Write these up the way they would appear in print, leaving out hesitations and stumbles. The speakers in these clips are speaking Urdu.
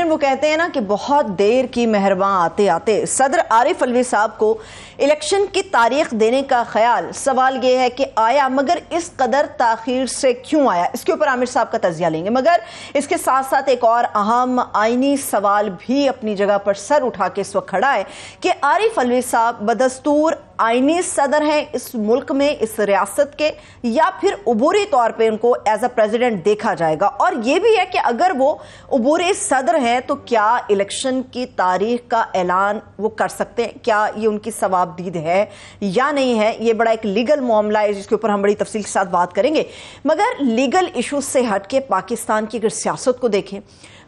وہ کہتے ہیں نا کہ بہت دیر کی مہرباں آتے آتے صدر عارف علوی صاحب کو الیکشن کی تاریخ دینے کا خیال. سوال یہ ہے کہ آیا مگر اس قدر تاخیر سے کیوں آیا؟ اس کے اوپر عامر صاحب کا تجزیہ لیں گے، مگر اس کے ساتھ ساتھ ایک اور اہم آئینی سوال بھی اپنی جگہ پر سر اٹھا کے اس وقت کھڑا ہے کہ عارف علوی صاحب بدستور آئینی صدر ہیں اس ملک میں، اس ریاست کے، یا پھر عبوری طور پہ ان کو ایز اے پریزیڈنٹ دیکھا جائے گا؟ اور یہ بھی ہے کہ اگر وہ عبوری صدر ہیں تو کیا الیکشن کی تاریخ کا اعلان وہ کر سکتے ہیں؟ کیا یہ ان کی ثوابدید ہے یا نہیں ہے؟ یہ بڑا ایک لیگل معاملہ ہے جس کے اوپر ہم بڑی تفصیل کے ساتھ بات کریں گے. مگر لیگل ایشوز سے ہٹ کے پاکستان کی اگر سیاست کو دیکھیں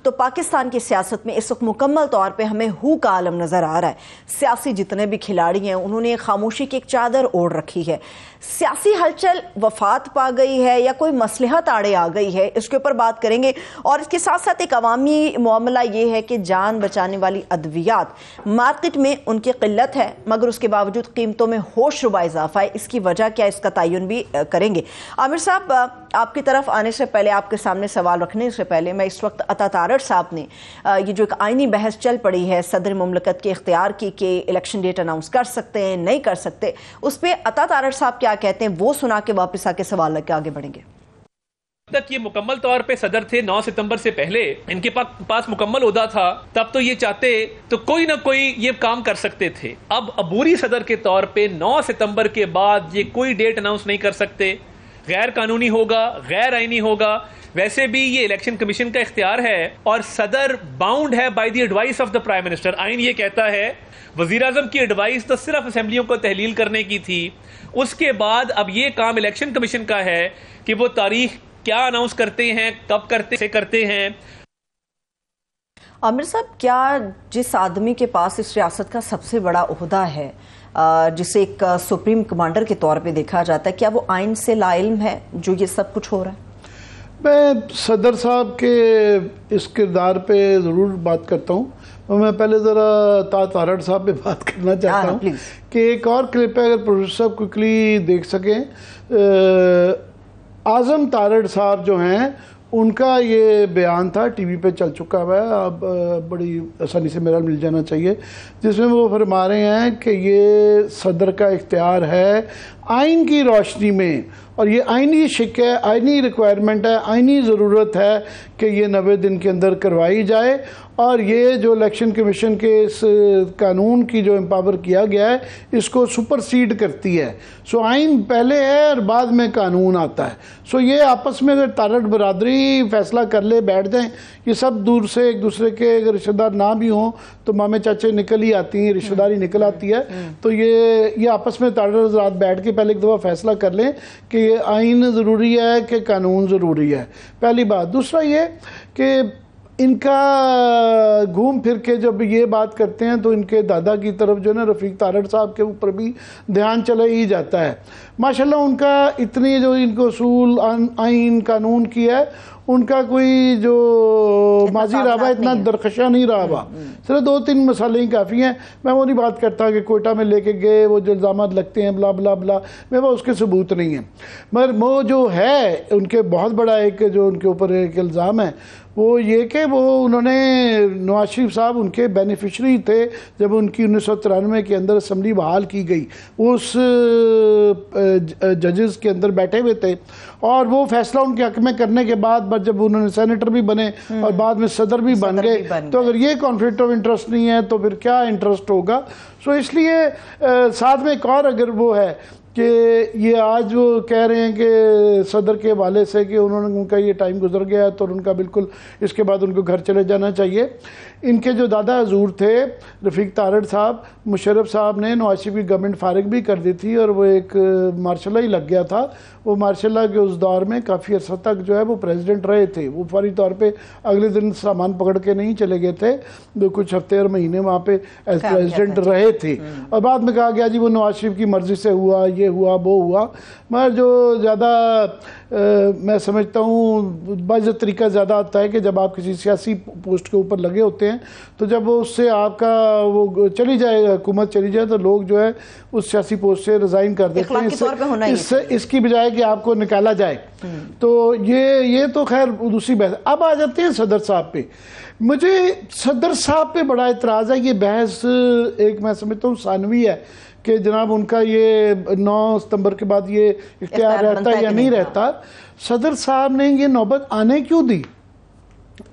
تو پاکستان کی سیاست میں اس وقت مکمل طور پہ ہمیں ہو کا عالم نظر آ رہا ہے. سیاسی جتنے بھی کھلاڑی ہیں انہوں نے خاموشی کی ایک چادر اوڑھ رکھی ہے. سیاسی ہلچل وفات پا گئی ہے یا کوئی مصلحت آڑے آ گئی ہے؟ اس کے اوپر بات کریں گے. اور اس کے ساتھ ساتھ ایک عوامی معاملہ یہ ہے کہ جان بچانے والی ادویات مارکیٹ میں ان کی قلت ہے، مگر اس کے باوجود قیمتوں میں ہوش ربا اضافہ ہے. اس کی وجہ کیا، اس کا تعین بھی کریں گے. عامر صاحب، آپ کی طرف آنے سے پہلے، آپ کے سامنے سوال رکھنے سے پہلے، میں اس وقت عطا تارڑ صاحب نے یہ جو ایک آئینی بحث چل پڑی ہے صدر مملکت کے اختیار کی کہ الیکشن ڈیٹ اناؤنس کر سکتے ہیں نہیں کر سکتے، اس پہ عطا تارڑ صاحب کیا کہتے ہیں وہ سنا کے واپس آ کے سوال لگ کے آگے بڑھیں گے. تک یہ مکمل طور پہ صدر تھے 9 ستمبر سے پہلے، ان کے پاس مکمل عہدہ تھا، تب تو یہ چاہتے تو کوئی نہ کوئی یہ کام کر سکتے تھے. اب عبوری صدر کے طور پہ 9 ستمبر کے بعد یہ کوئی ڈیٹ اناؤنس نہیں کر سکتے، غیر قانونی ہوگا، غیر آئینی ہوگا. ویسے بھی یہ الیکشن کمیشن کا اختیار ہے اور صدر باؤنڈ ہے by the advice of the prime minister. آئین یہ کہتا ہے وزیر اعظم کی ایڈوائس تو صرف اسمبلیوں کو تحلیل کرنے کی تھی. اس کے بعد اب یہ کام الیکشن کمیشن کا ہے کہ وہ تاریخ کیا اناؤنس کرتے ہیں، کب کرتے ہیں. عامر صاحب، کیا جس آدمی کے پاس اس ریاست کا سب سے بڑا عہدہ ہے، جسے ایک سپریم کمانڈر کے طور پہ دیکھا جاتا ہے، کیا وہ آئین سے لا علم ہے جو یہ سب کچھ ہو رہا ہے؟ میں صدر صاحب کے اس کردار پہ ضرور بات کرتا ہوں. میں پہلے ذرا تارڑ صاحب پہ بات کرنا چاہتا ہوں کہ ایک اور کلپ ہے، اگر پروڈیوسر صاحب کوئکلی دیکھ سکیں. اعظم تارڑ صاحب جو ہیں ان کا یہ بیان تھا، ٹی وی پہ چل چکا ہوا ہے، اب بڑی آسانی سے میرا مل جانا چاہیے، جس میں وہ فرما رہے ہیں کہ یہ صدر کا اختیار ہے آئین کی روشنی میں، اور یہ آئینی شک ہے، آئینی ریکوائرمنٹ ہے، آئینی ضرورت ہے کہ یہ 90 دن کے اندر کروائی جائے. اور یہ جو الیکشن کمیشن کے اس قانون کی جو امپاور کیا گیا ہے اس کو سپرسیڈ کرتی ہے. سو آئین پہلے ہے اور بعد میں قانون آتا ہے. سو یہ آپس میں اگر تارڑ برادری فیصلہ کر لے بیٹھ جائیں، یہ سب دور سے ایک دوسرے کے اگر رشتہ دار نہ بھی ہوں تو مامے چاچے نکل ہی آتی ہیں، رشتہ داری نکل آتی ہے. تو یہ آپس میں تارڑ حضرات بیٹھ کے پہلے ایک دفعہ فیصلہ کر لیں کہ یہ آئین ضروری ہے کہ قانون ضروری ہے، پہلی بات. دوسرا یہ کہ ان کا گھوم پھر کے جب یہ بات کرتے ہیں تو ان کے دادا کی طرف جو نا رفیق تارڑ صاحب کے اوپر بھی دھیان چلا ہی جاتا ہے. ماشاءاللہ ان کا اتنی جو ان کو اصول آئین قانون کی ہے، ان کا کوئی جو ماضی رہا اتنا درخشاں نہیں رہا، صرف 2-3 مسئلے ہی کافی ہیں. میں وہ نہیں بات کرتا کہ کوئٹہ میں لے کے گئے، وہ جو الزامات لگتے ہیں بلا بلا بلا، میں وہ اس کے ثبوت نہیں ہیں. مگر وہ جو ہے ان کے بہت بڑا ایک جو ان کے اوپر ایک الزام ہے وہ یہ کہ وہ انہوں نے نواز شریف صاحب ان کے بینیفیشری تھے جب ان کی 1993 کے اندر اسمبلی بحال کی گئی. وہ اس ججز کے اندر بیٹھے ہوئے تھے اور وہ فیصلہ ان کے حق میں کرنے کے بعد جب انہوں نے سینیٹر بھی بنے اور بعد میں صدر بھی بن گئے، تو اگر یہ کانفلکٹ آف انٹرسٹ نہیں ہے تو پھر کیا انٹرسٹ ہوگا. سو اس لیے ساتھ میں ایک اور اگر وہ ہے کہ یہ آج وہ کہہ رہے ہیں کہ صدر کے حوالے سے کہ انہوں نے ان کا یہ ٹائم گزر گیا ہے تو ان کا بالکل اس کے بعد ان کو گھر چلے جانا چاہیے. ان کے جو دادا حضور تھے رفیق تارڑ صاحب، مشرف صاحب نے نواز شریف کی گورنمنٹ فارغ بھی کر دی تھی اور وہ ایک مارشل لا ہی لگ گیا تھا. وہ مارشل لا کے اس دور میں کافی عرصہ تک جو ہے وہ پریزیڈنٹ رہے تھے. وہ فوری طور پہ اگلے دن سامان پکڑ کے نہیں چلے گئے تھے، جو کچھ ہفتے اور مہینے وہاں پہ ایز پریزیڈنٹ رہے تھے. اور بعد میں کہا گیا جی وہ نواز شریف کی مرضی سے ہوا، یہ ہوا وہ ہوا. مگر جو زیادہ میں سمجھتا ہوں بعض طریقہ زیادہ آتا ہے کہ جب آپ کسی سیاسی پوسٹ کے اوپر لگے ہوتے ہیں تو جب اس سے آپ کا وہ چلی جائے، حکومت چلی جائے، تو لوگ جو ہے اس سیاسی پوسٹ سے ریزائن کر دیتے ہیں اس کی بجائے کہ آپ کو نکالا جائے. تو یہ تو خیر دوسری بحث. اب آ جاتے ہیں صدر صاحب پہ. مجھے صدر صاحب پہ بڑا اعتراض ہے. یہ بحث ایک میں سمجھتا ہوں ثانوی ہے کہ جناب ان کا یہ 9 ستمبر کے بعد یہ اختیار رہتا ہے یا نہیں رہتا. صدر صاحب نے یہ نوبت آنے کیوں دی؟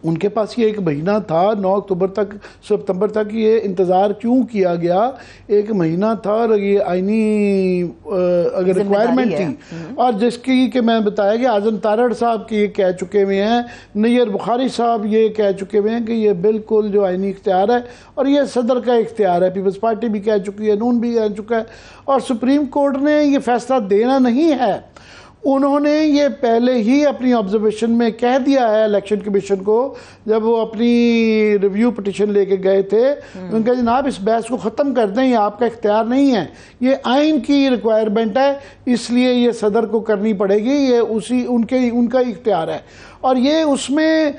ان کے پاس یہ ایک مہینہ تھا 9 ستمبر تک یہ انتظار کیوں کیا گیا؟ ایک مہینہ تھا اور یہ آئینی اگر ریکوائرمنٹ تھی. اور جس کی کہ میں بتایا کہ اعظم تارڑ صاحب کی یہ کہہ چکے ہوئے ہیں, نیر بخاری صاحب یہ کہہ چکے ہوئے ہیں کہ یہ بالکل جو آئینی اختیار ہے اور یہ صدر کا اختیار ہے. پیپلز پارٹی بھی کہہ چکی ہے, نون بھی کہہ چکا ہے, اور سپریم کورٹ نے یہ فیصلہ دینا نہیں ہے. انہوں نے یہ پہلے ہی اپنی آبزرویشن میں کہہ دیا ہے الیکشن کمیشن کو, جب وہ اپنی ریویو پٹیشن لے کے گئے تھے. ان کا جناب اس بحث کو ختم کر دیں, یہ آپ کا اختیار نہیں ہے, یہ آئین کی ریکوائرمنٹ ہے, اس لیے یہ صدر کو کرنی پڑے گی, یہ ان کا اختیار ہے. اور یہ اس میں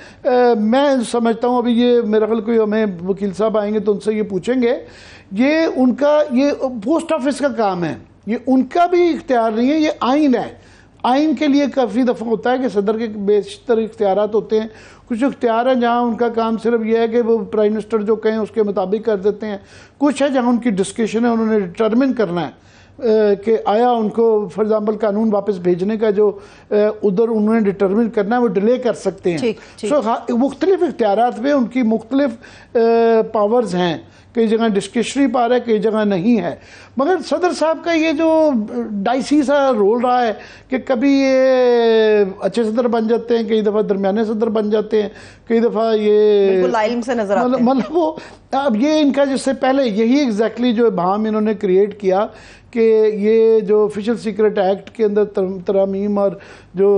میں سمجھتا ہوں, ابھی یہ میرا خیال کوئی ہمیں وکیل صاحب آئیں گے تو ان سے یہ پوچھیں گے, یہ ان کا یہ پوسٹ آفس کا کام ہے, یہ ان کا بھی اختیار نہیں ہے, یہ آئین ہے. آئین کے لیے کافی دفعہ ہوتا ہے کہ صدر کے بیشتر اختیارات ہوتے ہیں. کچھ اختیار ہیں جہاں ان کا کام صرف یہ ہے کہ وہ پرائم منسٹر جو کہیں اس کے مطابق کر دیتے ہیں. کچھ ہے جہاں ان کی ڈسکشن ہے, انہوں نے ڈٹرمن کرنا ہے کہ آیا ان کو فار ایگزامپل قانون واپس بھیجنے کا جو ادھر انہوں نے ڈٹرمن کرنا ہے وہ ڈیلے کر سکتے ہیں. سو مختلف اختیارات میں ان کی مختلف پاورز ہیں, کئی جگہ ڈسکریشنری پاور ہے, کئی جگہ نہیں ہے. مگر صدر صاحب کا یہ جو ڈائسی سا رول رہا ہے کہ کبھی یہ اچھے صدر بن جاتے ہیں, کئی دفعہ درمیانے صدر بن جاتے ہیں, کئی دفعہ یہ علم سے نظر آتے ہیں. مطلب وہ اب یہ ان کا جس سے پہلے یہی ایگزیکٹلی جو بہام انہوں نے کریٹ کیا کہ یہ جو آفیشل سیکرٹ ایکٹ کے اندر ترامیم اور جو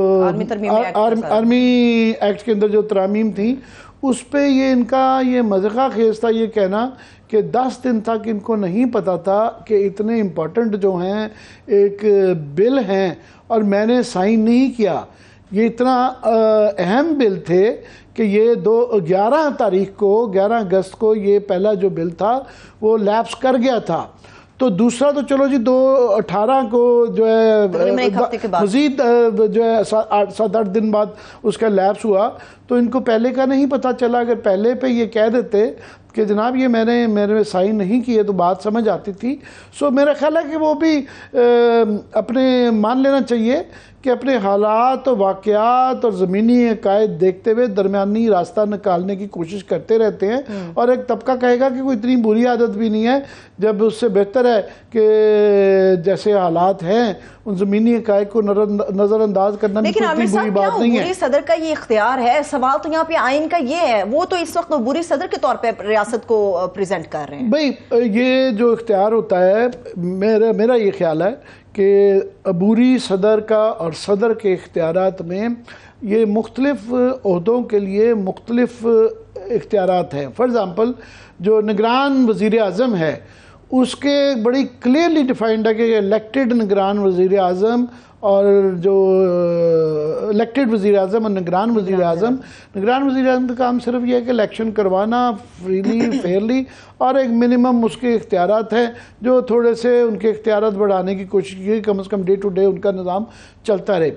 آرمی ایکٹ کے اندر جو ترامیم تھیں اس پہ یہ ان کا یہ مذاق خیز تھا یہ کہنا کہ 10 دن تک ان کو نہیں پتا تھا کہ اتنے امپورٹنٹ جو ہیں ایک بل ہیں اور میں نے سائن نہیں کیا. یہ اتنا اہم بل تھے کہ یہ 11 تاریخ کو 11 اگست کو یہ پہلا جو بل تھا وہ لیپس کر گیا تھا. تو دوسرا تو چلو جی 18 کو جو ہے مزید جو ہے 7-8 دن بعد اس کا لیپس ہوا, تو ان کو پہلے کا نہیں پتہ چلا. اگر پہلے پہ یہ کہہ دیتے کہ جناب یہ میرے سائن نہیں کیے تو بات سمجھ آتی تھی. سو میرا خیال ہے کہ وہ بھی اپنے مان لینا چاہیے کہ اپنے حالات و واقعات اور زمینی عقائد دیکھتے ہوئے درمیانی راستہ نکالنے کی کوشش کرتے رہتے ہیں. اور ایک طبقہ کہے گا کہ کوئی اتنی بری عادت بھی نہیں ہے, جب اس سے بہتر ہے کہ جیسے حالات ہیں ان زمینی عقائد کو نظر انداز کرنا بھی کوئی اتنی بری بات نہیں ہے. عبوری صدر کا یہ اختیار ہے, سوال تو یہاں پہ آئین کا یہ ہے, وہ تو اس وقت عبوری صدر کے طور پہ ریاست کو پریزنٹ کر رہے ہیں. بھئی یہ جو اختیار ہوتا ہے, میرا یہ خیال ہے کہ عبوری صدر کا اور صدر کے اختیارات میں یہ مختلف عہدوں کے لیے مختلف اختیارات ہیں. فار ایگزامپل جو نگران وزیر اعظم ہے اس کے بڑی کلیئرلی ڈیفائنڈ ہے کہ الیکٹڈ نگران وزیر اعظم اور جو الیکٹڈ وزیر اعظم اور نگران وزیر اعظم کا کام صرف یہ ہے کہ الیکشن کروانا فریلی فیئرلی, اور ایک منیمم اس کے اختیارات ہیں جو تھوڑے سے ان کے اختیارات بڑھانے کی کوشش کی, کم از کم ڈے ٹو ڈے ان کا نظام چلتا رہے.